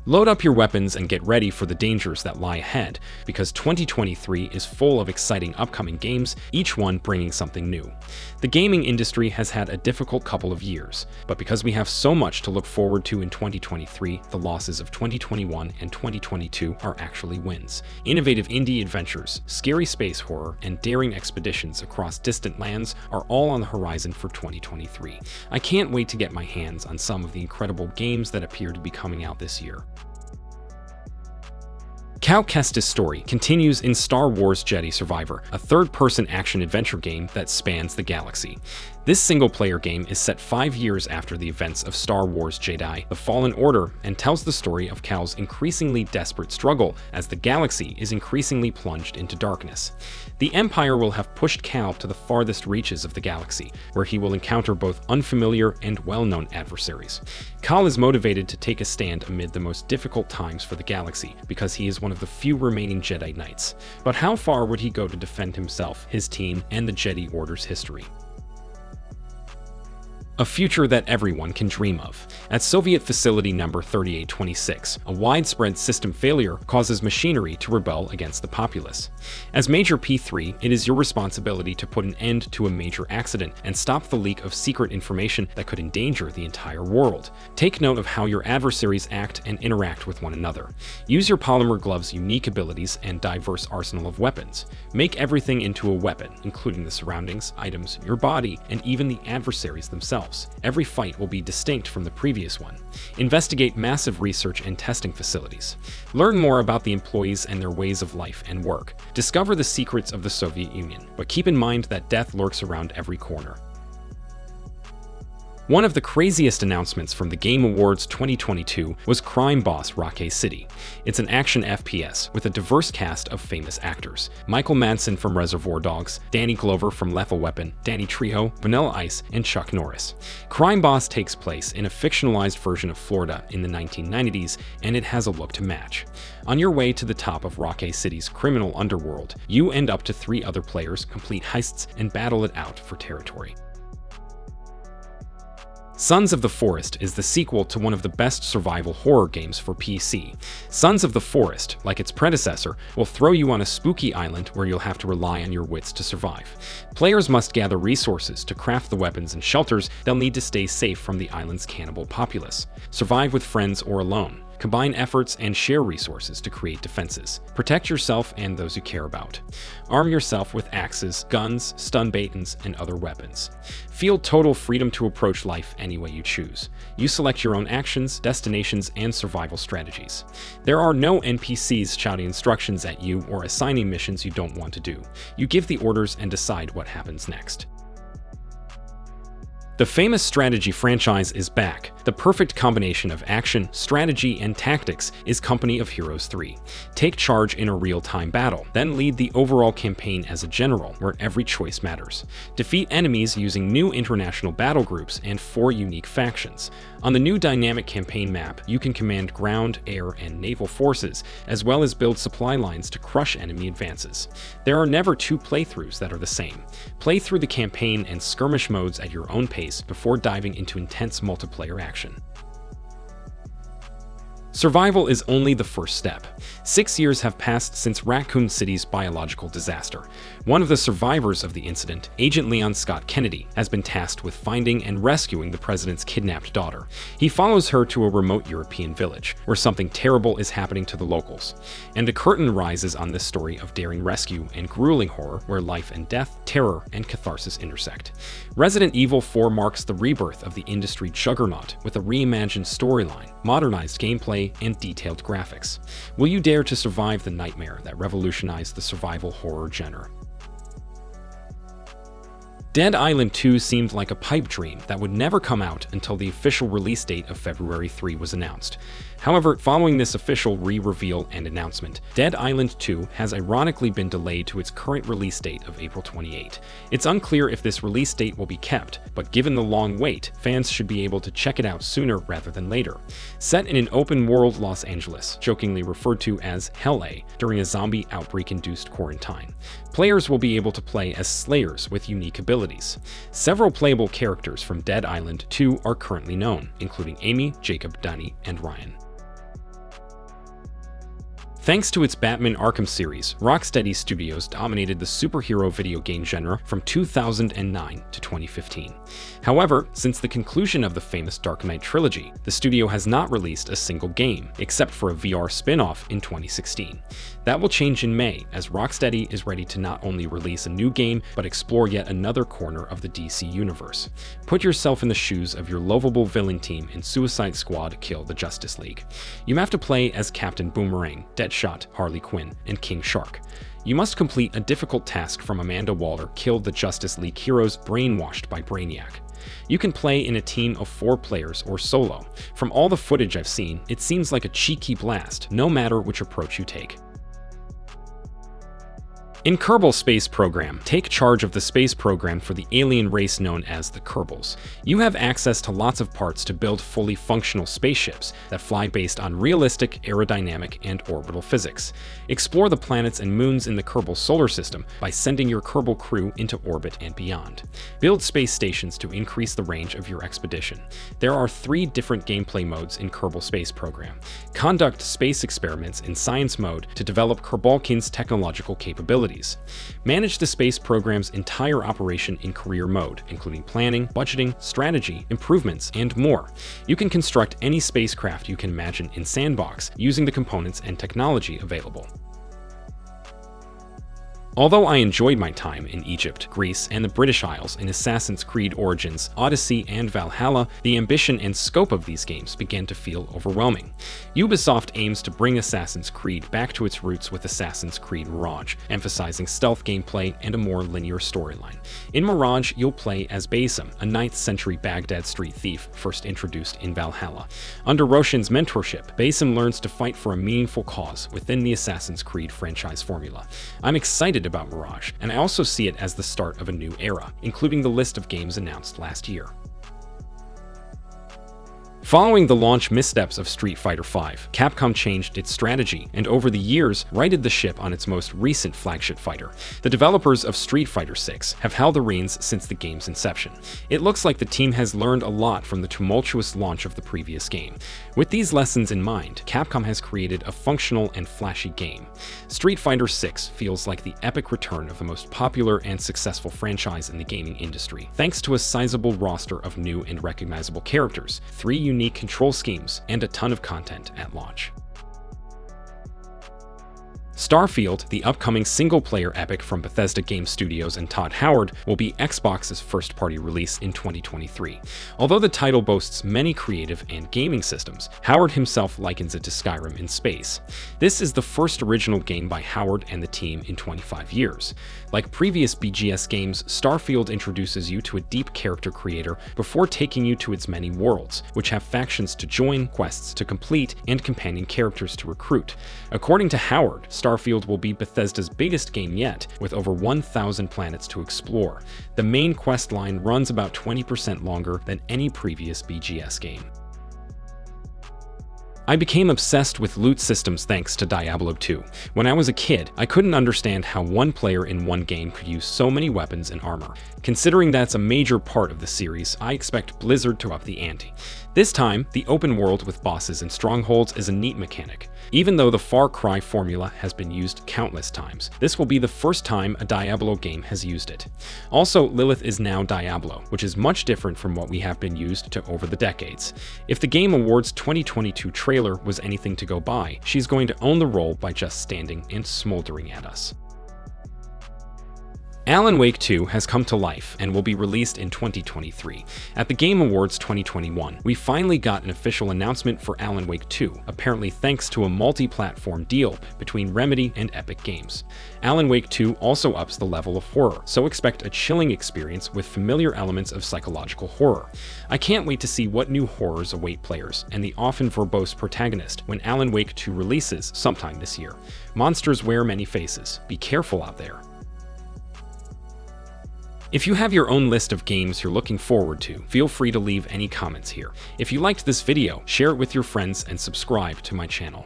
Load up your weapons and get ready for the dangers that lie ahead, because 2023 is full of exciting upcoming games, each one bringing something new. The gaming industry has had a difficult couple of years, but because we have so much to look forward to in 2023, the losses of 2021 and 2022 are actually wins. Innovative indie adventures, scary space horror, and daring expeditions across distant lands are all on the horizon for 2023. I can't wait to get my hands on some of the incredible games that appear to be coming out this year. Cal Kestis' story continues in Star Wars Jedi Survivor, a third-person action-adventure game that spans the galaxy. This single-player game is set 5 years after the events of Star Wars Jedi: The Fallen Order and tells the story of Cal's increasingly desperate struggle as the galaxy is increasingly plunged into darkness. The Empire will have pushed Cal to the farthest reaches of the galaxy, where he will encounter both unfamiliar and well-known adversaries. Cal is motivated to take a stand amid the most difficult times for the galaxy because he is one of the few remaining Jedi Knights. But how far would he go to defend himself, his team, and the Jedi Order's history? A future that everyone can dream of. At Soviet Facility Number 3826, a widespread system failure causes machinery to rebel against the populace. As Major P3, it is your responsibility to put an end to a major accident and stop the leak of secret information that could endanger the entire world. Take note of how your adversaries act and interact with one another. Use your Polymer Glove's unique abilities and diverse arsenal of weapons. Make everything into a weapon, including the surroundings, items, your body, and even the adversaries themselves. Every fight will be distinct from the previous one. Investigate massive research and testing facilities. Learn more about the employees and their ways of life and work. Discover the secrets of the Soviet Union, but keep in mind that death lurks around every corner. One of the craziest announcements from the Game Awards 2022 was Crime Boss: Rocket City. It's an action FPS with a diverse cast of famous actors. Michael Madsen from Reservoir Dogs, Danny Glover from Lethal Weapon, Danny Trejo, Vanilla Ice, and Chuck Norris. Crime Boss takes place in a fictionalized version of Florida in the 1990s, and it has a look to match. On your way to the top of Rocket City's criminal underworld, you and up to 3 other players complete heists and battle it out for territory. Sons of the Forest is the sequel to one of the best survival horror games for PC. Sons of the Forest, like its predecessor, will throw you on a spooky island where you'll have to rely on your wits to survive. Players must gather resources to craft the weapons and shelters they'll need to stay safe from the island's cannibal populace. Survive with friends or alone. Combine efforts and share resources to create defenses. Protect yourself and those you care about. Arm yourself with axes, guns, stun batons, and other weapons. Feel total freedom to approach life any way you choose. You select your own actions, destinations, and survival strategies. There are no NPCs shouting instructions at you or assigning missions you don't want to do. You give the orders and decide what happens next. The famous strategy franchise is back. The perfect combination of action, strategy, and tactics is Company of Heroes 3. Take charge in a real-time battle, then lead the overall campaign as a general, where every choice matters. Defeat enemies using new international battle groups and 4 unique factions. On the new dynamic campaign map, you can command ground, air, and naval forces, as well as build supply lines to crush enemy advances. There are never 2 playthroughs that are the same. Play through the campaign and skirmish modes at your own pace before diving into intense multiplayer action. Survival is only the first step. 6 years have passed since Raccoon City's biological disaster. One of the survivors of the incident, Agent Leon Scott Kennedy, has been tasked with finding and rescuing the president's kidnapped daughter. He follows her to a remote European village, where something terrible is happening to the locals. And a curtain rises on this story of daring rescue and grueling horror where life and death, terror, and catharsis intersect. Resident Evil 4 marks the rebirth of the industry juggernaut with a reimagined storyline, modernized gameplay, and detailed graphics. Will you dare to survive the nightmare that revolutionized the survival horror genre? Dead Island 2 seemed like a pipe dream that would never come out until the official release date of February 3 was announced. However, following this official re-reveal and announcement, Dead Island 2 has ironically been delayed to its current release date of April 28. It's unclear if this release date will be kept, but given the long wait, fans should be able to check it out sooner rather than later. Set in an open-world Los Angeles, jokingly referred to as Hell A, during a zombie outbreak-induced quarantine. Players will be able to play as Slayers with unique abilities. Several playable characters from Dead Island 2 are currently known, including Amy, Jacob, Danny, and Ryan. Thanks to its Batman Arkham series, Rocksteady Studios dominated the superhero video game genre from 2009 to 2015. However, since the conclusion of the famous Dark Knight trilogy, the studio has not released a single game, except for a VR spin-off in 2016. That will change in May, as Rocksteady is ready to not only release a new game, but explore yet another corner of the DC universe. Put yourself in the shoes of your lovable villain team in Suicide Squad: Kill the Justice League. You have to play as Captain Boomerang, Deadshot, Harley Quinn, and King Shark. You must complete a difficult task from Amanda Waller: Kill the Justice League heroes brainwashed by Brainiac. You can play in a team of 4 players or solo. From all the footage I've seen, it seems like a cheeky blast, no matter which approach you take. In Kerbal Space Program, take charge of the space program for the alien race known as the Kerbals. You have access to lots of parts to build fully functional spaceships that fly based on realistic aerodynamic and orbital physics. Explore the planets and moons in the Kerbal solar system by sending your Kerbal crew into orbit and beyond. Build space stations to increase the range of your expedition. There are 3 different gameplay modes in Kerbal Space Program. Conduct space experiments in science mode to develop Kerbalkin's technological capabilities. Manage the space program's entire operation in career mode, including planning, budgeting, strategy, improvements, and more. You can construct any spacecraft you can imagine in Sandbox using the components and technology available. Although I enjoyed my time in Egypt, Greece, and the British Isles in Assassin's Creed Origins, Odyssey, and Valhalla, the ambition and scope of these games began to feel overwhelming. Ubisoft aims to bring Assassin's Creed back to its roots with Assassin's Creed Mirage, emphasizing stealth gameplay and a more linear storyline. In Mirage, you'll play as Basim, a 9th century Baghdad street thief first introduced in Valhalla. Under Roshan's mentorship, Basim learns to fight for a meaningful cause within the Assassin's Creed franchise formula. I'm excited about Mirage, and I also see it as the start of a new era, including the list of games announced last year. Following the launch missteps of Street Fighter V, Capcom changed its strategy and over the years righted the ship on its most recent flagship fighter. The developers of Street Fighter VI have held the reins since the game's inception. It looks like the team has learned a lot from the tumultuous launch of the previous game. With these lessons in mind, Capcom has created a functional and flashy game. Street Fighter VI feels like the epic return of the most popular and successful franchise in the gaming industry, thanks to a sizable roster of new and recognizable characters, 3 unique control schemes, and a ton of content at launch. Starfield, the upcoming single-player epic from Bethesda Game Studios and Todd Howard, will be Xbox's first-party release in 2023. Although the title boasts many creative and gaming systems, Howard himself likens it to Skyrim in space. This is the first original game by Howard and the team in 25 years. Like previous BGS games, Starfield introduces you to a deep character creator before taking you to its many worlds, which have factions to join, quests to complete, and companion characters to recruit. According to Howard, Starfield will be Bethesda's biggest game yet, with over 1,000 planets to explore. The main quest line runs about 20% longer than any previous BGS game. I became obsessed with loot systems thanks to Diablo 2. When I was a kid, I couldn't understand how one player in one game could use so many weapons and armor. Considering that's a major part of the series, I expect Blizzard to up the ante. This time, the open world with bosses and strongholds is a neat mechanic. Even though the Far Cry formula has been used countless times, this will be the first time a Diablo game has used it. Also, Lilith is now Diablo, which is much different from what we have been used to over the decades. If the Game Awards 2022 trailer was anything to go by, she's going to own the role by just standing and smoldering at us. Alan Wake 2 has come to life and will be released in 2023. At the Game Awards 2021, we finally got an official announcement for Alan Wake 2, apparently thanks to a multi-platform deal between Remedy and Epic Games. Alan Wake 2 also ups the level of horror, so expect a chilling experience with familiar elements of psychological horror. I can't wait to see what new horrors await players and the often verbose protagonist when Alan Wake 2 releases sometime this year. Monsters wear many faces. Be careful out there. If you have your own list of games you're looking forward to, feel free to leave any comments here. If you liked this video, share it with your friends and subscribe to my channel.